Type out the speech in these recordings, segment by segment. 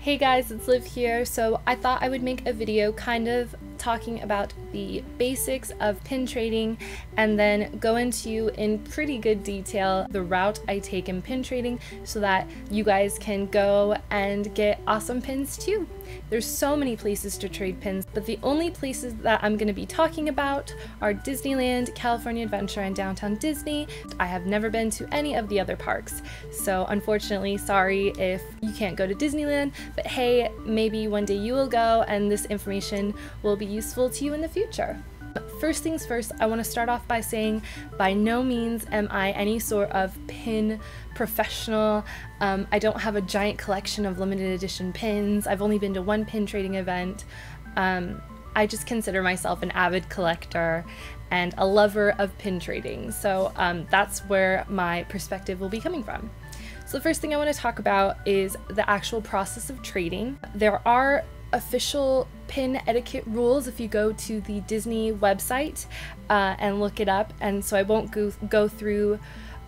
Hey guys, it's Liv here. So I thought I would make a video kind of talking about the basics of pin trading and then go into in pretty good detail the route I take in pin trading so that you guys can go and get awesome pins too. There's so many places to trade pins, but the only places that I'm going to be talking about are Disneyland, California Adventure, and Downtown Disney. I have never been to any of the other parks, so unfortunately, sorry if you can't go to Disneyland, but hey, maybe one day you will go and this information will be useful to you in the future. First things first, I want to start off by saying by no means am I any sort of pin professional. I don't have a giant collection of limited edition pins. I've only been to one pin trading event. I just consider myself an avid collector and a lover of pin trading. So that's where my perspective will be coming from. So the first thing I want to talk about is the actual process of trading. There are official pin etiquette rules if you go to the Disney website and look it up, and so I won't go through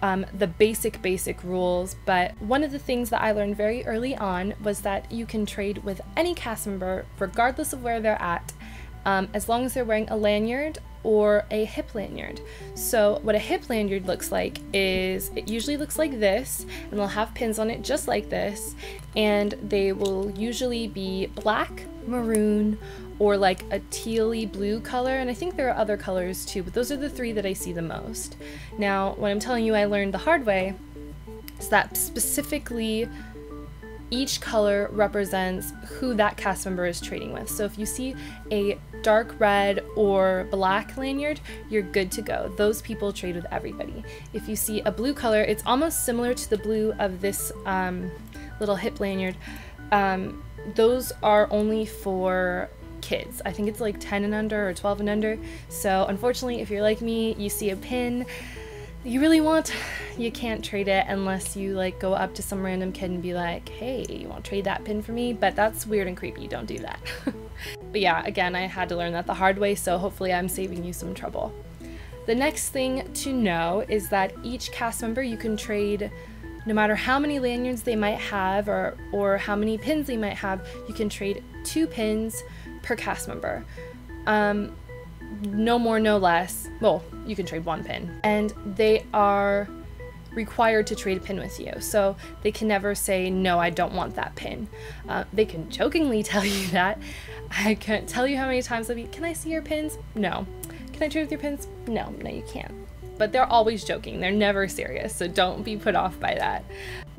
the basic rules, but one of the things that I learned very early on was that you can trade with any cast member regardless of where they're at, as long as they're wearing a lanyard or a hip lanyard. So what a hip lanyard looks like is it usually looks like this, and they'll have pins on it just like this, and they will usually be black, maroon, or like a tealy blue color, and I think there are other colors too, but those are the three that I see the most. Now, what I'm telling you I learned the hard way is that specifically each color represents who that cast member is trading with. So if you see a dark red or black lanyard, you're good to go. Those people trade with everybody. If you see a blue color, it's almost similar to the blue of this little hip lanyard. Those are only for kids. I think it's like 10 and under or 12 and under. So unfortunately, if you're like me, you see a pin you really want, you can't trade it unless you like go up to some random kid and be like, hey, you want to trade that pin for me? But that's weird and creepy, don't do that. But yeah, again, I had to learn that the hard way, so hopefully I'm saving you some trouble. The next thing to know is that each cast member you can trade, no matter how many lanyards they might have or how many pins they might have, you can trade 2 pins per cast member. No more, no less. Well, you can trade 1 pin, and they are required to trade a pin with you, so they can never say no, I don't want that pin. They can jokingly tell you that. I can't tell you how many times I'll be, can I see your pins? No. Can I trade with your pins? No, you can't. But they're always joking, they're never serious, so don't be put off by that.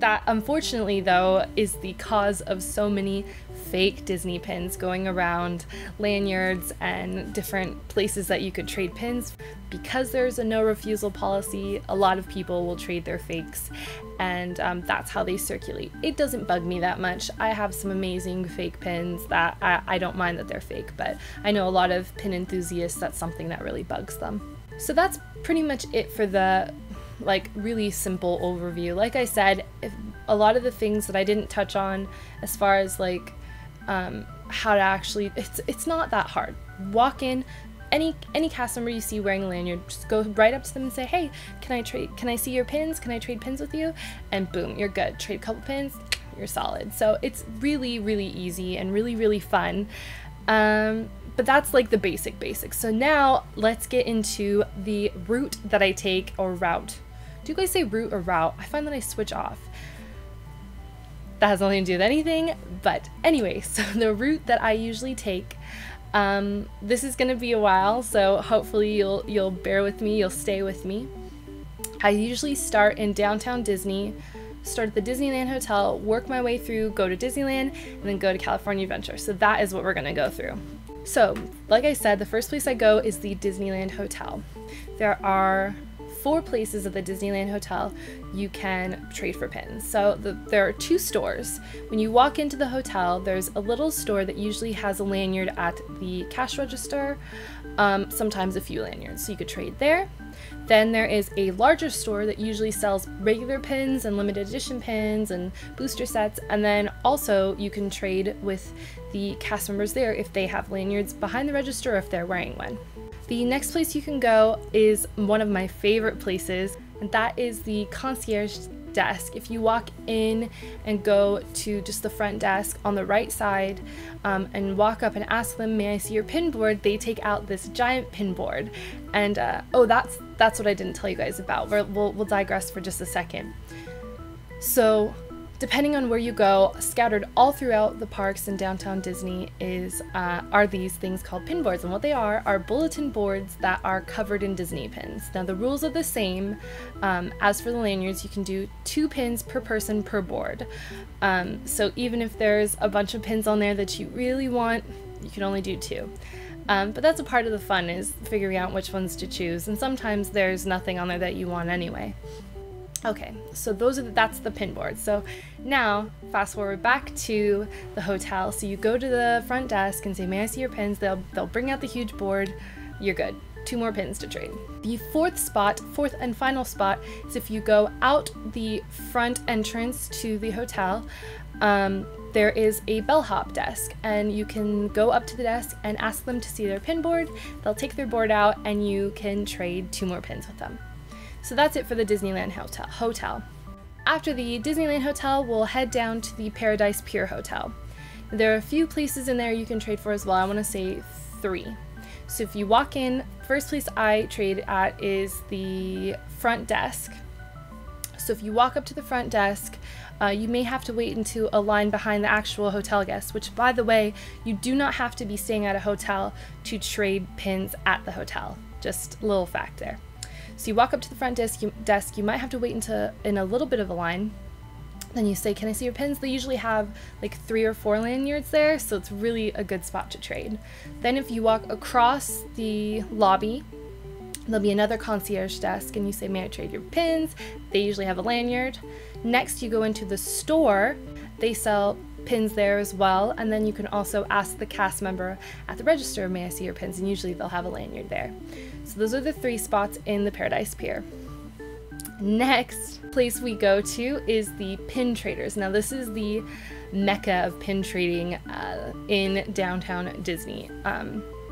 That, unfortunately though, is the cause of so many fake Disney pins going around, lanyards and different places that you could trade pins. Because there's a no refusal policy, a lot of people will trade their fakes, and that's how they circulate. It doesn't bug me that much. I have some amazing fake pins that I don't mind that they're fake, but I know a lot of pin enthusiasts, that's something that really bugs them. So that's pretty much it for the like really simple overview. Like I said, a lot of the things that I didn't touch on as far as like how to actually, it's not that hard. Walk in, any cast member you see wearing a lanyard, just go right up to them and say, hey, can I see your pins? Can I trade pins with you? And boom, you're good. Trade a couple pins, you're solid. So it's really easy and really fun. But that's like the basics. So now let's get into the route that I take, or route. Do you guys say route or route? I find that I switch off. That has nothing to do with anything, but anyway, so the route that I usually take, this is gonna be a while, so hopefully you'll bear with me, you'll stay with me. I usually start in downtown Disney, start at the Disneyland Hotel, work my way through, go to Disneyland, and then go to California Adventure. So that is what we're gonna go through. So, like I said, the first place I go is the Disneyland Hotel. There are 4 places at the Disneyland Hotel you can trade for pins. So there are 2 stores. When you walk into the hotel, there's a little store that usually has a lanyard at the cash register, sometimes a few lanyards, so you could trade there. Then there is a larger store that usually sells regular pins and limited edition pins and booster sets, and then also you can trade with the cast members there if they have lanyards behind the register or if they're wearing one. The next place you can go is one of my favorite places, and that is the Concierge desk. If you walk in and go to just the front desk on the right side and walk up and ask them, may I see your pin board, they take out this giant pin board. And oh, that's what I didn't tell you guys about. We'll digress for just a second. So depending on where you go, scattered all throughout the parks in downtown Disney are these things called pin boards, and what they are bulletin boards that are covered in Disney pins. Now the rules are the same as for the lanyards. You can do 2 pins per person per board. So even if there's a bunch of pins on there that you really want, you can only do 2. But that's a part of the fun, is figuring out which ones to choose, and sometimes there's nothing on there that you want anyway. Okay, so that's the pin board. So now, fast forward back to the hotel. So you go to the front desk and say, may I see your pins? They'll bring out the huge board. You're good. 2 more pins to trade. The fourth and final spot, is if you go out the front entrance to the hotel, there is a bellhop desk, and you can go up to the desk and ask them to see their pin board. They'll take their board out and you can trade 2 more pins with them. So that's it for the Disneyland Hotel. After the Disneyland Hotel, we'll head down to the Paradise Pier Hotel. There are a few places in there you can trade for as well. I want to say 3. So if you walk in, first place I trade at is the front desk. So if you walk up to the front desk, you may have to wait into a line behind the actual hotel guests, which, by the way, you do not have to be staying at a hotel to trade pins at the hotel. Just a little fact there. So you walk up to the front desk, you might have to wait in a little bit of a line. Then you say, can I see your pins? They usually have like 3 or 4 lanyards there, so it's really a good spot to trade. Then if you walk across the lobby, there'll be another concierge desk, and you say, may I trade your pins? They usually have a lanyard. Next, you go into the store. They sell pins there as well, and then you can also ask the cast member at the register, may I see your pins? And usually they'll have a lanyard there. So those are the 3 spots in the Paradise Pier. Next place we go to is the pin traders. Now this is the mecca of pin trading in downtown Disney.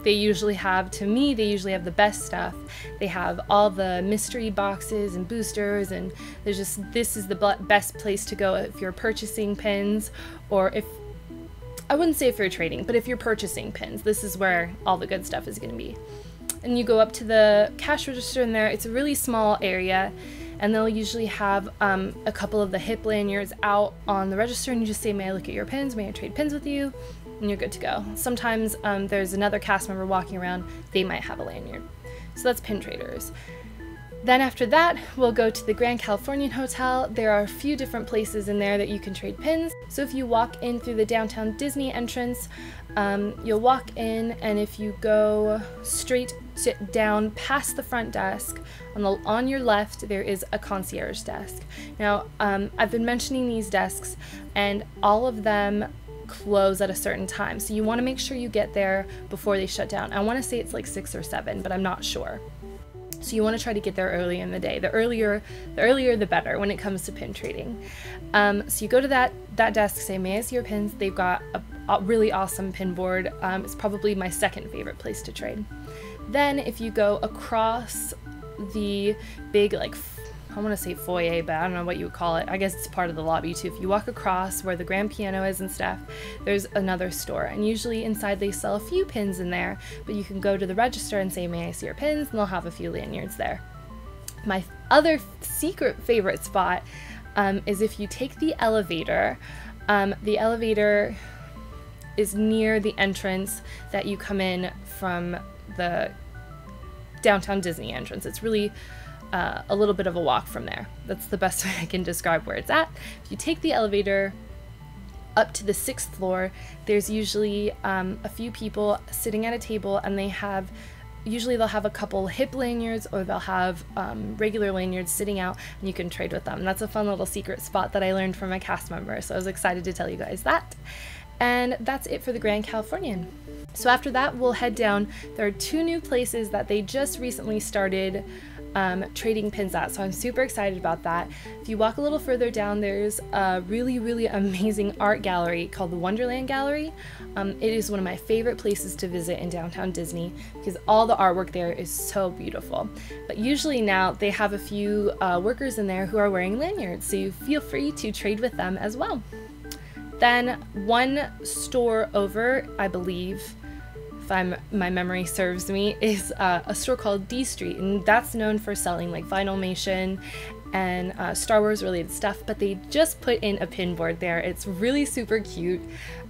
They usually have the best stuff. They have all the mystery boxes and boosters, and this is the best place to go if you're purchasing pins, or I wouldn't say if you're trading, but if you're purchasing pins, this is where all the good stuff is going to be. And you go up to the cash register in there. It's a really small area, and they'll usually have a couple of the hip lanyards out on the register, and you just say, may I look at your pins? May I trade pins with you? And you're good to go. Sometimes there's another cast member walking around. They might have a lanyard. So that's pin traders. Then after that, we'll go to the Grand Californian Hotel. There are a few different places in there that you can trade pins. So if you walk in through the downtown Disney entrance, you'll walk in, and if you go straight down past the front desk, on your left there is a concierge desk. Now I've been mentioning these desks, and all of them close at a certain time, so you want to make sure you get there before they shut down. I want to say it's like 6 or 7, but I'm not sure. So you want to try to get there early in the day. The earlier the better when it comes to pin trading. So you go to that desk, say, may I see your pins? They've got a really awesome pin board. It's probably my second favorite place to trade. Then if you go across the big, like, I want to say foyer, but I don't know what you would call it. I guess it's part of the lobby too. If you walk across where the grand piano is and stuff, there's another store, and usually inside they sell a few pins in there, but you can go to the register and say, may I see your pins? And they'll have a few lanyards there. My other secret favorite spot is if you take the elevator. The elevator is near the entrance that you come in from the downtown Disney entrance. It's really a little bit of a walk from there. That's the best way I can describe where it's at. If you take the elevator up to the 6th floor, there's usually a few people sitting at a table, and usually they'll have a couple hip lanyards, or they'll have regular lanyards sitting out, and you can trade with them. And that's a fun little secret spot that I learned from a cast member, so I was excited to tell you guys that. And that's it for the Grand Californian. So after that, we'll head down. There are 2 new places that they just recently started trading pins at. So I'm super excited about that. If you walk a little further down, there's a really amazing art gallery called the Wonderland Gallery. It is one of my favorite places to visit in downtown Disney because all the artwork there is so beautiful. But usually now they have a few workers in there who are wearing lanyards, so you feel free to trade with them as well. Then one store over, I believe, if my memory serves me, is a store called D Street, and that's known for selling like Vinylmation and Star Wars related stuff, but they just put in a pin board there. It's really super cute.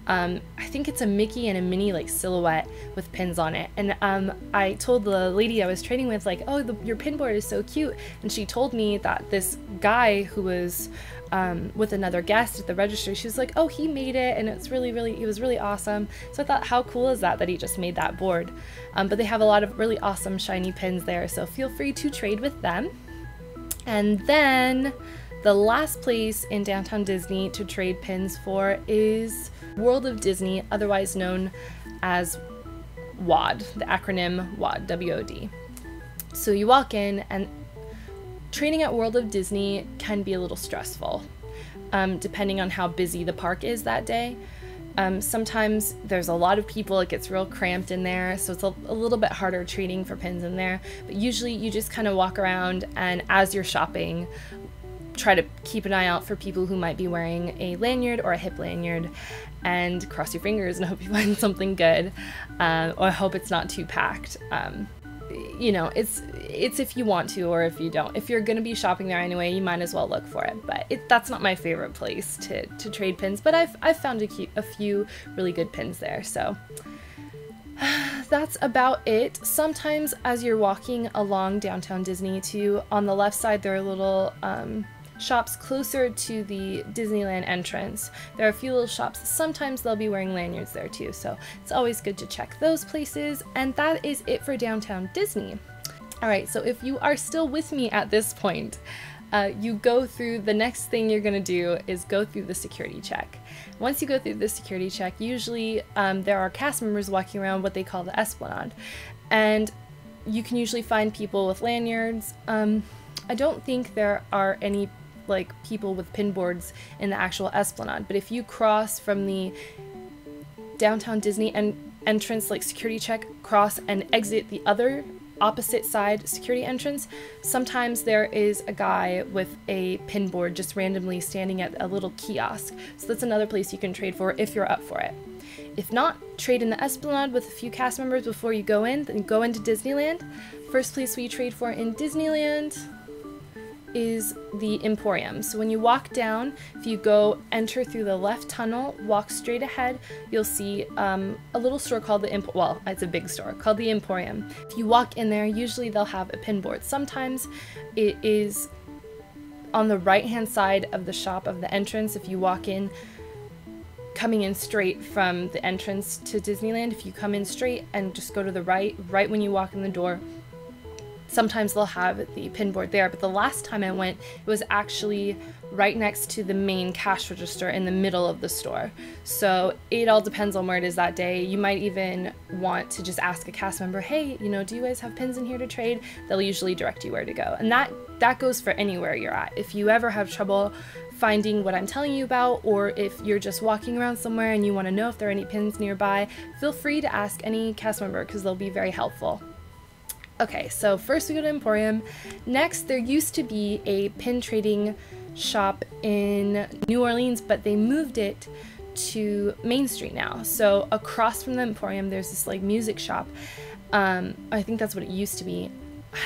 I think it's a Mickey and a Minnie like silhouette with pins on it, and I told the lady I was trading with, like, oh, your pin board is so cute, and she told me that this guy who was with another guest at the register, she was like, oh, he made it, and it was really awesome. So I thought, how cool is that he just made that board? But they have a lot of really awesome shiny pins there, so feel free to trade with them. And then the last place in downtown Disney to trade pins for is World of Disney, otherwise known as WOD, the acronym WOD, W-O-D. So you walk in, and trading at World of Disney can be a little stressful, depending on how busy the park is that day. Sometimes there's a lot of people, it gets real cramped in there, so it's a little bit harder trading for pins in there. But usually you just kind of walk around, and as you're shopping, try to keep an eye out for people who might be wearing a lanyard or a hip lanyard, and cross your fingers and hope you find something good, or hope it's not too packed. You know, it's if you want to or if you don't. If you're going to be shopping there anyway, you might as well look for it. But that's not my favorite place to trade pins, but I've found a few really good pins there. So that's about it. Sometimes as you're walking along downtown Disney too, on the left side there are little shops closer to the Disneyland entrance. There are a few little shops. Sometimes they'll be wearing lanyards there too, so it's always good to check those places. And that is it for downtown Disney. Alright, so if you are still with me at this point, you go through, the next thing you're going to do is go through the security check. Once you go through the security check, usually there are cast members walking around what they call the Esplanade, and you can usually find people with lanyards. I don't think there are any like people with pin boards in the actual Esplanade, but if you cross from the downtown Disney entrance, like security check, cross and exit the other opposite side security entrance, sometimes there is a guy with a pin board just randomly standing at a little kiosk. So that's another place you can trade for if you're up for it. If not, trade in the Esplanade with a few cast members before you go in, then go into Disneyland. First place we trade for in Disneyland is the Emporium. So when you walk down, if you enter through the left tunnel, walk straight ahead, you'll see a little store called the well, it's a big store called the Emporium. If you walk in there, usually they'll have a pin board. Sometimes it is on the right hand side of the shop of the entrance. If you walk in, coming in straight from the entrance to Disneyland, if you come in straight and just go to the right when you walk in the door, sometimes they'll have the pin board there. But the last time I went, it was actually right next to the main cash register in the middle of the store. So it all depends on where it is that day. You might even want to just ask a cast member, hey, you know, do you guys have pins in here to trade? They'll usually direct you where to go. And that goes for anywhere you're at. If you ever have trouble finding what I'm telling you about, or if you're just walking around somewhere and you want to know if there are any pins nearby, feel free to ask any cast member because they'll be very helpful. Okay, so first we go to Emporium. Next, there used to be a pin trading shop in New Orleans, but they moved it to Main Street now. So across from the Emporium, there's this like music shop. I think that's what it used to be.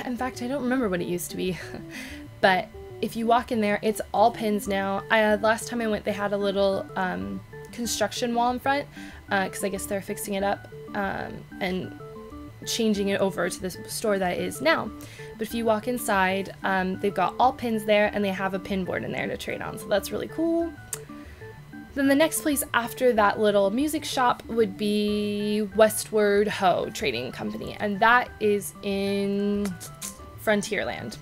In fact, I don't remember what it used to be. But if you walk in there, it's all pins now. Last time I went, they had a little construction wall in front because I guess they're fixing it up and changing it over to the store that it is now. But if you walk inside, they've got all pins there and they have a pin board in there to trade on, so that's really cool. Then the next place after that little music shop would be Westward Trading Company, and that is in Frontierland.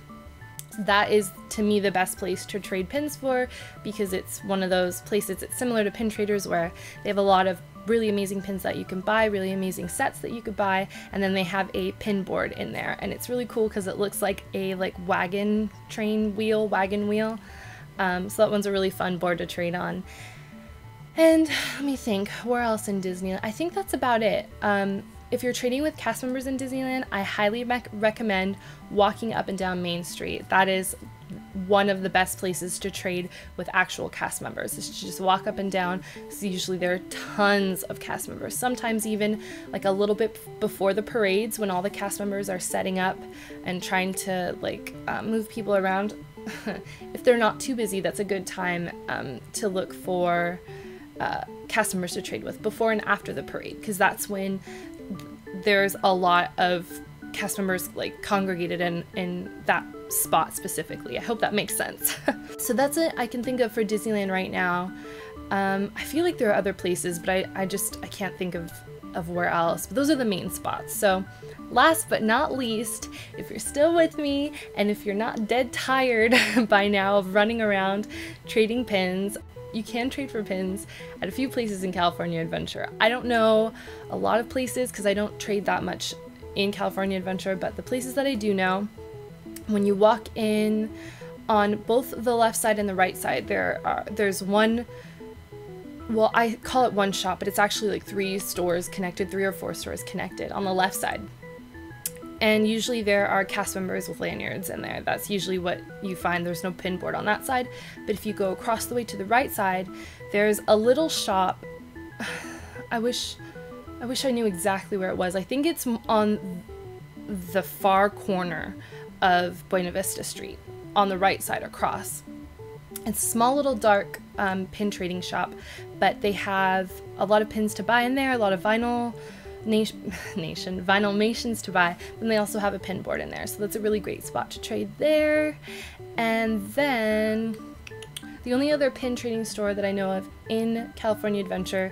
That is, to me, the best place to trade pins for because it's one of those places, it's similar to Pin Traders where they have a lot of really amazing pins that you can buy, really amazing sets that you could buy, and then they have a pin board in there, and it's really cool because it looks like a wagon wheel. So that one's a really fun board to trade on. And let me think, where else in Disneyland? I think that's about it. If you're trading with cast members in Disneyland, I highly recommend walking up and down Main Street. That is one of the best places to trade with actual cast members, is to just walk up and down. So usually there are tons of cast members, sometimes even like a little bit before the parades when all the cast members are setting up and trying to move people around. If they're not too busy, that's a good time to look for cast members to trade with before and after the parade, because that's when there's a lot of cast members congregated in that spot specifically. I hope that makes sense. So that's it I can think of for Disneyland right now. I feel like there are other places, but I can't think of where else. But those are the main spots. So last but not least, if you're still with me and if you're not dead tired by now of running around trading pins, you can trade for pins at a few places in California Adventure. I don't know a lot of places because I don't trade that much in California Adventure, but the places that I do know, when you walk in on both the left side and the right side, there's one, well, I call it one shop, but it's actually like 3 stores connected, 3 or 4 stores connected on the left side. And usually there are cast members with lanyards in there. That's usually what you find. There's no pin board on that side. But if you go across the way to the right side, there's a little shop. I wish I knew exactly where it was. I think it's on the far corner of Buena Vista Street, on the right side across. It's a small little dark pin trading shop, but they have a lot of pins to buy in there, a lot of Vinylmations to buy, and they also have a pin board in there, so that's a really great spot to trade there. And then the only other pin trading store that I know of in California Adventure,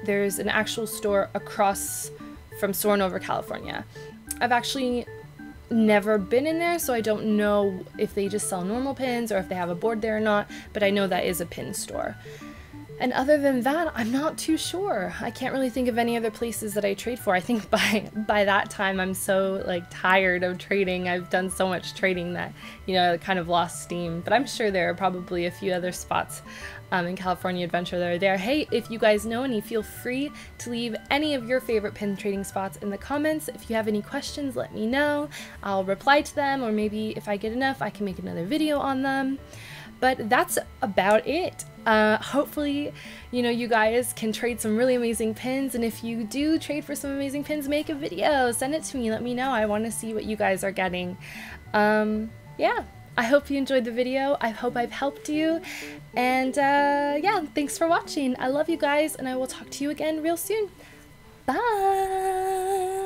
there's an actual store across from Soarin' Over California. I've actually never been in there, so I don't know if they just sell normal pins or if they have a board there or not, but I know that is a pin store. And other than that, I'm not too sure. I can't really think of any other places that I trade for. I think by that time I'm so tired of trading. I've done so much trading that, I kind of lost steam. But I'm sure there are probably a few other spots in California Adventure that are there. Hey, if you guys know any, feel free to leave any of your favorite pin trading spots in the comments. If you have any questions, let me know. I'll reply to them, or maybe if I get enough, I can make another video on them. But that's about it. Hopefully, you guys can trade some really amazing pins, and if you do trade for some amazing pins, make a video, send it to me, let me know. I want to see what you guys are getting. Yeah, I hope you enjoyed the video. I hope I've helped you, and yeah, thanks for watching. I love you guys, and I will talk to you again real soon. Bye!